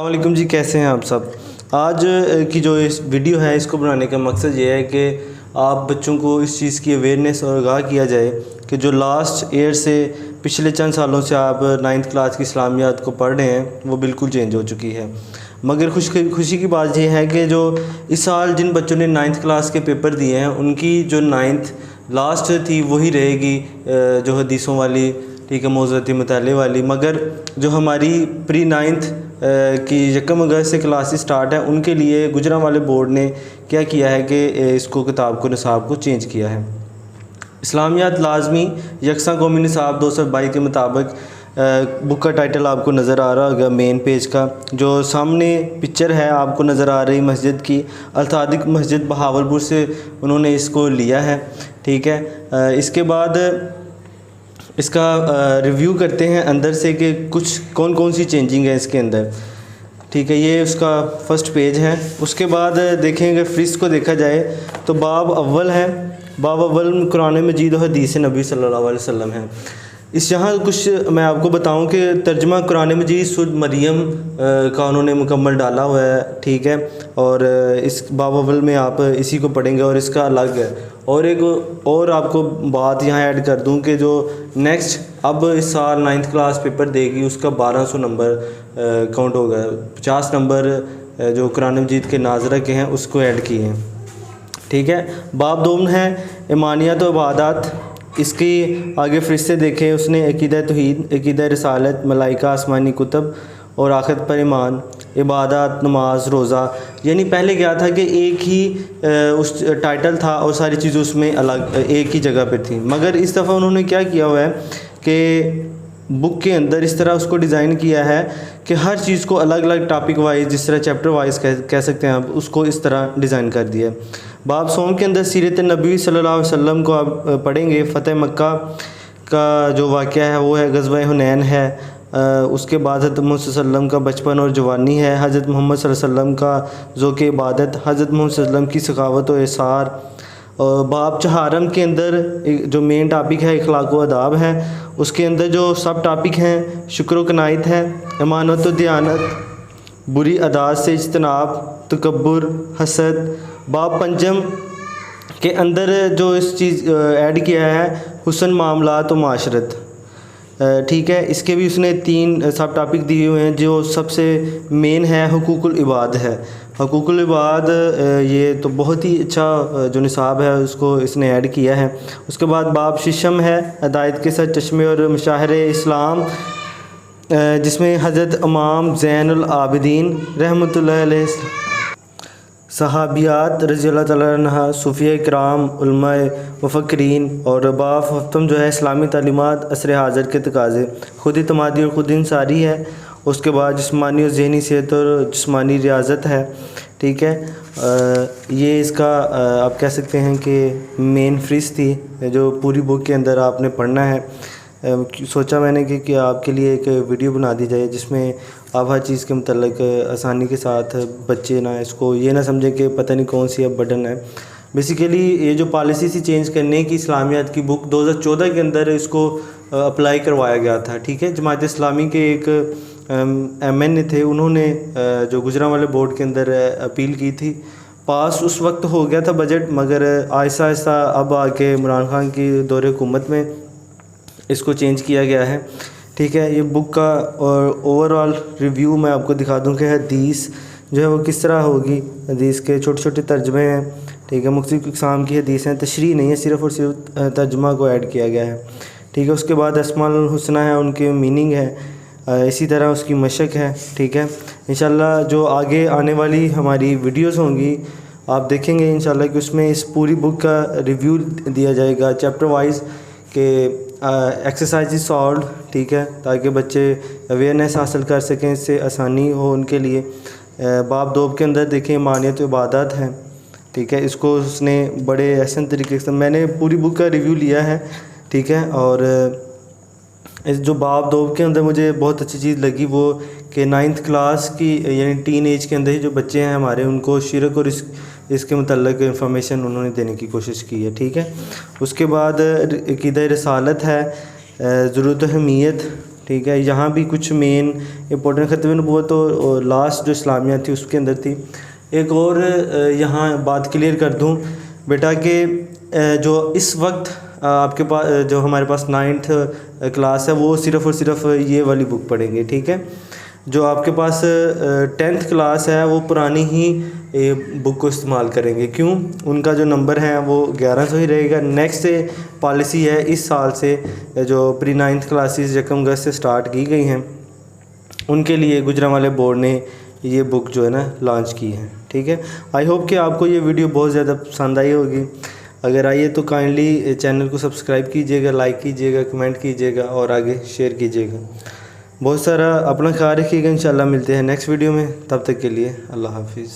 السلام علیکم جی، کیسے ہیں آپ سب؟ آج کی جو اس ویڈیو ہے اس کو بنانے کا مقصد یہ ہے کہ آپ بچوں کو اس چیز کی اویئرنیس اور آگاہ کیا جائے کہ جو لاسٹ ایئر سے پچھلے چند سالوں سے آپ 9th کلاس کی اسلامیات کو پڑھ رہے ہیں وہ بالکل چینج ہو چکی ہے۔ مگر خوشی کی بات یہ ہے کہ جو اس سال جن بچوں نے 9th کلاس کے پیپر دیے ہیں ان کی جو 9th لاسٹ تھی وہی رہے گی، جو حدیثوں والی، ٹھیک ہے، موضوعاتی مطالعے والی۔ مگر جو ہماری پری 9th کی 1 اگست سے کلاسز سٹارٹ ہے ان کے لیے گوجرانوالے بورڈ نے کیا کیا ہے کہ اس کو کتاب کو نصاب کو چینج کیا ہے۔ اسلامیات لازمی یکساں قومی نصاب 2022 کے مطابق بک کا ٹائٹل آپ کو نظر آ رہا ہوگا مین پیج کا، جو سامنے پکچر ہے آپ کو نظر آ رہی مسجد کی، الصادق مسجد بہاولپور سے انہوں نے اس کو لیا ہے، ٹھیک ہے۔ اس کے بعد اس کا ریویو کرتے ہیں اندر سے کہ کچھ کون سی چینجنگ ہے اس کے اندر، ٹھیک ہے۔ یہ اس کا فرسٹ پیج ہے۔ اس کے بعد دیکھیں گے فہرست کو دیکھا جائے تو باب اول ہے، باب اول قرآن مجید و حدیث نبی صلی اللہ علیہ وسلم ہے۔ اس یہاں کچھ میں آپ کو بتاؤں کہ ترجمہ قرآن مجید سورۃ مریم کا انہوں نے مکمل ڈالا ہوا ہے، ٹھیک ہے، اور اس باب اول میں آپ اسی کو پڑھیں گے اور اس کا الگ ہے۔ اور ایک اور آپ کو بات یہاں ایڈ کر دوں کہ جو نیکسٹ اب اس سال 9th کلاس پیپر دے گی اس کا 1200 نمبر کاؤنٹ ہوگا، 50 نمبر جو قرآن مجید کے ناظرہ کے ہیں اس کو ایڈ کیے ہیں، ٹھیک ہے۔ باب دوم ہے ایمانیات و عبادات۔ اس کی آگے فہرستیں دیکھیں، اس نے عقیدہ توحید، عقیدہ رسالت، ملائکہ، آسمانی کتب اور آخرت پر ایمان، عبادات، نماز، روزہ، یعنی پہلے کیا تھا کہ ایک ہی اس ٹائٹل تھا اور ساری چیزیں اس میں الگ ایک ہی جگہ پہ تھیں۔ مگر اس دفعہ انہوں نے کیا کیا ہوا ہے کہ بک کے اندر اس طرح اس کو ڈیزائن کیا ہے کہ ہر چیز کو الگ الگ ٹاپک وائز، جس طرح چیپٹر وائز کہہ سکتے ہیں آپ، اس کو اس طرح ڈیزائن کر دیا ہے۔ باب سوم کے اندر سیرت نبی صلی اللہ علیہ وسلم کو آپ پڑھیں گے۔ فتح مکہ کا جو واقعہ ہے وہ ہے غزوہ حنین ہے۔ اس کے بعد حضرت محمد صلی اللہ علیہ وسلم کا بچپن اور جوانی ہے، حضرت محمد صلی اللہ علیہ وسلم کا ذوق عبادت، حضرت محمد صلی اللہ علیہ وسلم کی سخاوت و احسار۔ باب چہارم کے اندر جو مین ٹاپک ہے اخلاق و آداب ہے، اس کے اندر جو سب ٹاپک ہیں شکر و کنایت ہے، امانت و دیانت، بری عادات سے اجتناب، تکبر، حسد۔ باب پنجم کے اندر جو اس چیز ایڈ کیا ہے حسن معاملات و معاشرت، ٹھیک ہے۔ اس کے بھی اس نے 3 سب ٹاپک دیے ہوئے ہیں۔ جو سب سے مین ہے حقوق العباد ہے، حقوق العباد، یہ تو بہت ہی اچھا جو نصاب ہے اس کو اس نے ایڈ کیا ہے۔ اس کے بعد باب ششم ہے ہدایت کے ساتھ چشمے اور مشاہر اسلام، جس میں حضرت امام زین العابدین رحمۃ اللہ علیہ، صحابیات رضی اللہ تعالیٰ عنہ، صوفیہ کرام، علماء مفکرین، اور باب ہفتم جو ہے اسلامی تعلیمات عصر حاضر کے تقاضے، خود اعتمادی اور خود انحصاری ہے۔ اس کے بعد جسمانی اور ذہنی صحت اور جسمانی ریاضت ہے، ٹھیک ہے۔ یہ اس کا آپ کہہ سکتے ہیں کہ مین فہرست تھی جو پوری بک کے اندر آپ نے پڑھنا ہے۔ سوچا میں نے کہ آپ کے لیے ایک ویڈیو بنا دی جائے جس میں آپ ہر چیز کے متعلق آسانی کے ساتھ بچے نہ اس کو یہ نہ سمجھیں کہ پتہ نہیں کون سی اب بٹن ہے۔ بیسیکلی یہ جو پالیسی سی چینج کرنے کی اسلامیات کی بک 2014 کے اندر اس کو اپلائی کروایا گیا تھا، ٹھیک ہے۔ جماعت اسلامی کے ایک MN تھے، انہوں نے جو گوجرانوالے بورڈ کے اندر اپیل کی تھی، پاس اس وقت ہو گیا تھا بجٹ، مگر آہستہ آہستہ اب آ کے عمران خان کی دور حکومت میں اس کو چینج کیا گیا ہے، ٹھیک ہے۔ یہ بک کا اوور آل ریویو میں آپ کو دکھا دوں کہ حدیث جو ہے وہ کس طرح ہوگی۔ حدیث کے چھوٹے چھوٹے ترجمے ہیں، ٹھیک ہے، مختلف اقسام کی حدیث ہیں، تشریح نہیں ہے، صرف اور صرف ترجمہ کو ایڈ کیا گیا ہے، ٹھیک ہے۔ اس کے بعد اسماء الحسنی ہے، ان کے میننگ ہے، اسی طرح اس کی مشق ہے، ٹھیک ہے۔ انشاءاللہ جو آگے آنے والی ہماری ویڈیوز ہوں گی آپ دیکھیں گے انشاءاللہ کہ اس میں اس پوری بک کا ریویو دیا جائے گا چیپٹر وائز کہ ایکسرسائز سالوڈ، ٹھیک ہے، تاکہ بچے اویئرنیس حاصل کر سکیں، اس سے آسانی ہو ان کے لیے۔ باب دوب کے اندر دیکھیں ایمانیت و عبادات ہے، ٹھیک ہے۔ اس کو اس نے بڑے احسن طریقے سے، میں نے پوری بک کا ریویو لیا ہے، ٹھیک ہے۔ اور اس جو باب دوب کے اندر مجھے بہت اچھی چیز لگی وہ کہ 9th کلاس کی یعنی ٹین ایج کے اندر ہی جو بچے ہیں ہمارے ان کو شرک اور اس کے متعلق انفارمیشن انہوں نے دینے کی کوشش کی ہے، ٹھیک ہے۔ اس کے بعد عقیدہ رسالت ہے، ضرورت و اہمیت، ٹھیک ہے. یہاں بھی کچھ مین امپورٹنٹ ختم نبوت اور لاسٹ جو اسلامیہ تھی اس کے اندر تھی. ایک اور یہاں بات کلیئر کر دوں بیٹا کہ جو اس وقت آپ کے پاس جو ہمارے پاس 9th کلاس ہے وہ صرف اور صرف یہ والی بک پڑھیں گے. ٹھیک ہے. جو آپ کے پاس 10th کلاس ہے وہ پرانی ہی بک کو استعمال کریں گے. کیوں؟ ان کا جو نمبر ہے وہ 1100 ہی رہے گا. نیکسٹ پالیسی ہے اس سال سے جو پری 9th کلاسز 1 اگست سے سٹارٹ کی گئی ہیں ان کے لیے گوجرانوالے بورڈ نے یہ بک جو ہے نا لانچ کی ہے. ٹھیک ہے. آئی ہوپ کہ آپ کو یہ ویڈیو بہت زیادہ پسند آئی ہوگی. اگر آئیے تو کائنڈلی چینل کو سبسکرائب کیجیے گا, لائک کیجیے گا, کمنٹ کیجیے گا اور آگے شیئر کیجیے گا. بہت سارا اپنا خیال رکھیے گا. انشاءاللہ ملتے ہیں نیکسٹ ویڈیو میں. تب تک کے لیے اللہ حافظ.